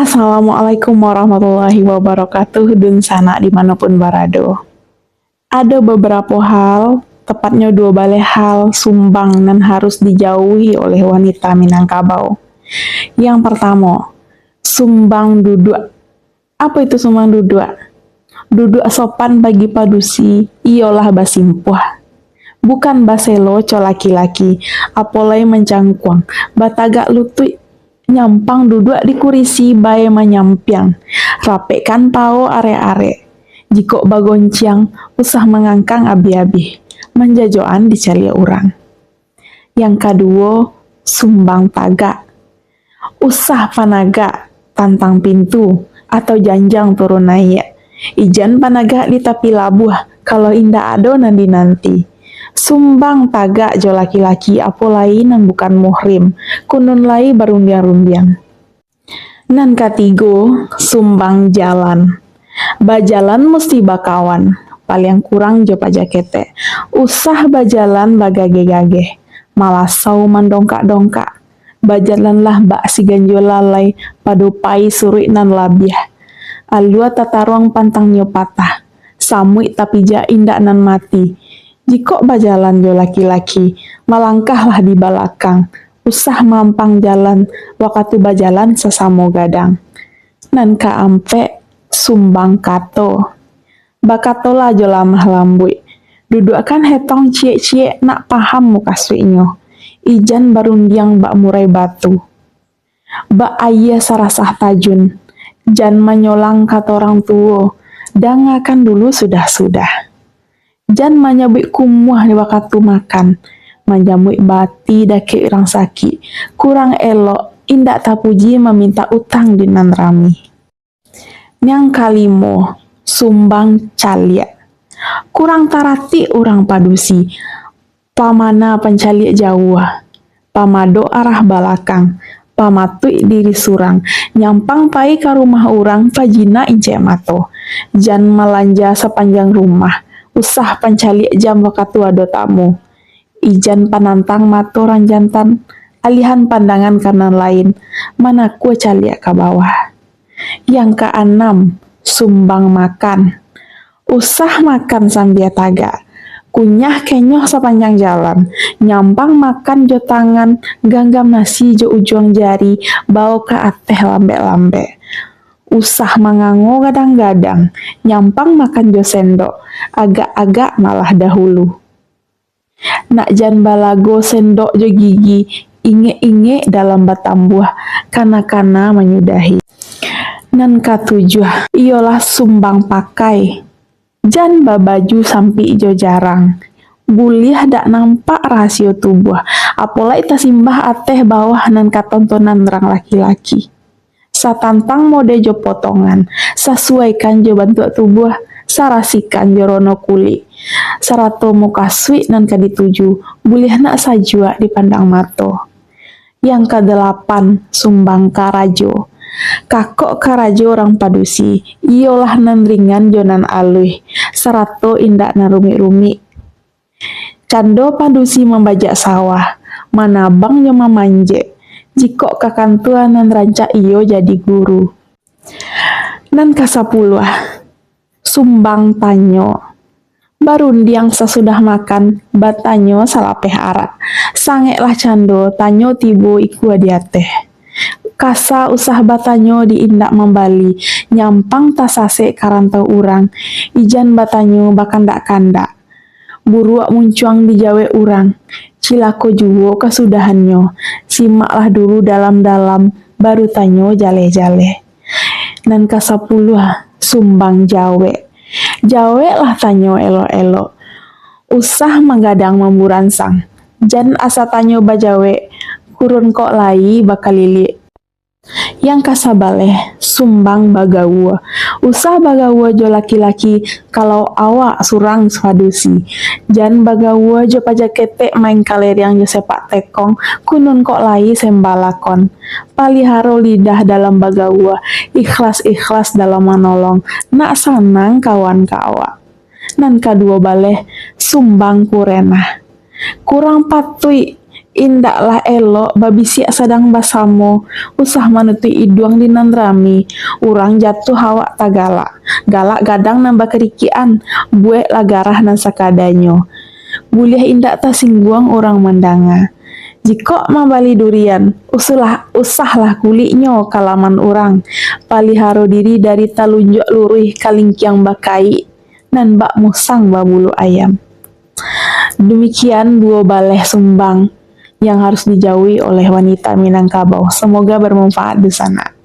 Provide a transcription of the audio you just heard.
Assalamualaikum warahmatullahi wabarakatuh, dun sana dimanapun barado. Ada beberapa hal, tepatnya dua balai hal sumbang dan harus dijauhi oleh wanita Minangkabau. Yang pertama, sumbang duduk. Apa itu sumbang duduk? Duduk sopan bagi padusi, ialah basimpuh. Bukan baselo co laki-laki, apolai mencangkuang, batagak lutut nyampang duduk di kurisi bae menyampiang, rapekan pao are-are, jikok bagonciang, usah mengangkang abi-abi, menjajoan dicalia orang. Yang kedua, sumbang tagak. Usah panaga, tantang pintu, atau janjang turun naik. Ijan panaga di tapi labuh, kalau indah ado nanti-nanti. Sumbang tagak jo laki-laki apo lain yang bukan muhrim, kunun lai barumbiang-rumbiang. Nan katigo, sumbang jalan. Bajalan mesti bakawan, paling kurang jo pajakete. Usah bajalan bagage-gage, malah sau mendongkak-dongkak. Bajalanlah bak si ganjo lalai, padupai suri nan labiah. Alua tataruang pantangnya patah, samui tapi ja indak nan mati. Jikok bajalan jo laki-laki, malangkahlah di belakang, usah mampang jalan, wakatu bajalan sesamo gadang. Nan kaampe sumbang kato. Bakato lah jo lamah lambui, duduk kan hetong cie-cie nak paham muka suinyo. Ijan barundiang bak murai batu. Bak ayah sarasah tajun, jan menyolang kata orang tua, dangakan dulu sudah-sudah. Jan manyabui kumuah di waktu makan, manjamui bati dake orang sakit, kurang elok, indak tapuji meminta utang di nan rami. Yang kalimo, sumbang calia. Kurang tarati orang padusi, pamana pencaliak jauh, pamado arah balakang, pamatui diri surang, nyampang pai ke rumah orang pajina ince mato, jan melanja sepanjang rumah, usah pencaliak jam waktu ada tamu. Ijan panantang mato ranjantan, alihan pandangan kanan lain, mana ku caliak ke bawah. Yang keenam, sumbang makan. Usah makan sambil tagak. Kunyah kenyoh sepanjang jalan, nyampang makan jo tangan, ganggam nasi jo ujung jari, bawa ke ateh lambe-lambe. Usah mangango gadang-gadang, nyampang makan jo sendok, agak-agak malah dahulu. Nak jan balago sendok jo gigi, inge-inge dalam batambuh, kana-kana menyudahi. Nan katujuh, ialah sumbang pakai. Jan babaju sampai jo jarang. Buliah dak nampak rasio tubuh, apalagi tasimbah ateh bawah nan katontonan orang laki-laki. Satantang mode jo potongan, sesuaikan jo bentuk tubuh, sarasikan jo rono kulit. Sarato muka sui nan kadituju, boleh nak sajua dipandang mato. Yang kedelapan, sumbang karajo. Kakok karajo orang padusi, ialah nan ringan jo nan alui, sarato indak nan rumi-rumi. Cando padusi membajak sawah, manabang jo mamanje. Jikok kakantua nan rancak iyo jadi guru. Nan kasapuluh, sumbang tanyo. Barundiang sesudah makan, batanyo salapeh arak. Sangeklah cando, tanyo tibo iku adiateh. Kasa usah batanyo diindak membali, nyampang tasase karantau urang. Ijan batanyo bakandak-kandak. Buruak muncuang di jawe urang. Cilako juwo kesudahannya, simaklah dulu dalam-dalam, baru tanyo jale-jale. Nan kasapuluh, sumbang jawe. Jawe lah tanyo elo-elo. Usah menggadang memburansang. Jan asa tanyo bajawe, kurun kok lai bakalili. Yang kasabaleh, sumbang bagawa. Usah bagawa jo laki-laki, kalau awak surang swadusi. Jan bagawa jo pajakete main kaler yang jo sepak tekong, kunun kok lai sembalakon. Paliharo lidah dalam bagawa, ikhlas-ikhlas dalam menolong, nak sanang kawan kawa. Nan kadua baleh, sumbang kurenah. Kurang patui, Indaklah elok babisia sadang basamo, usah manutui iduang dinandrami, urang jatuh hawak tagala, galak gadang nambah kerikian, buek lagarah nan sakadanyo. Buliah indak ta singguang orang mandanga. Jiko mambali durian, usahlah kuliknyo kalaman orang, paliharo diri dari talunjuk luruh kalingkiang bakai, nan bak musang babulu ayam. Demikian dua baleh sumbang yang harus dijauhi oleh wanita Minangkabau. Semoga bermanfaat di sana.